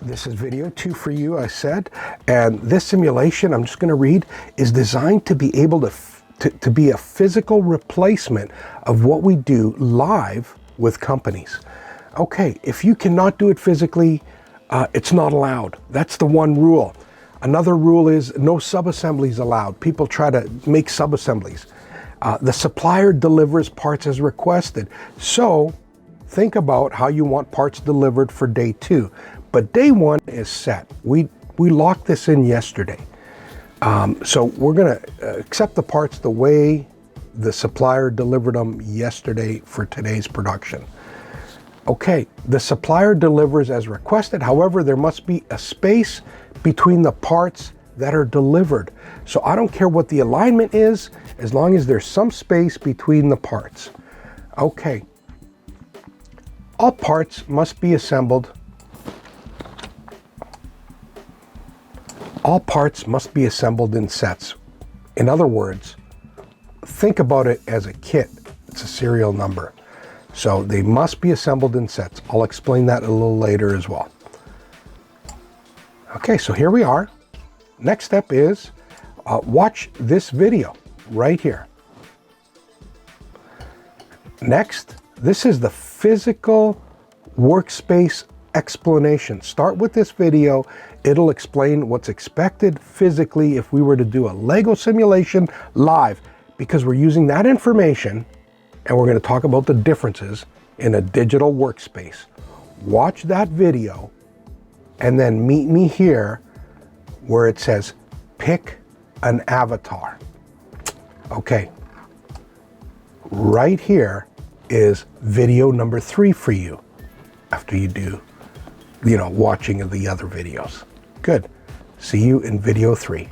This is video 2 for you, I said, and this simulation, I'm just going to read, is designed to be able to be a physical replacement of what we do live with companies. Okay, if you cannot do it physically, it's not allowed. That's the one rule. Another rule is no sub-assemblies allowed. People try to make sub-assemblies. The supplier delivers parts as requested. So think about how you want parts delivered for day 2. But day 1 is set. We locked this in yesterday. So we're going to accept the parts the way the supplier delivered them yesterday for today's production. Okay, the supplier delivers as requested. However, there must be a space between the parts that are delivered. So I don't care what the alignment is, as long as there's some space between the parts. Okay. All parts must be assembled. All parts must be assembled in sets. In other words, think about it as a kit. It's a serial number. So they must be assembled in sets. I'll explain that a little later as well. Okay, so here we are. Next step is watch this video right here. Next, this is the physical workspace explanation. Start with this video. It'll explain what's expected physically if we were to do a Lego simulation live, because we're using that information and we're going to talk about the differences in a digital workspace. Watch that video and then meet me here where it says pick an avatar. Okay, right here is video number 3 for you after you do, watching of the other videos. Good. See you in video 3.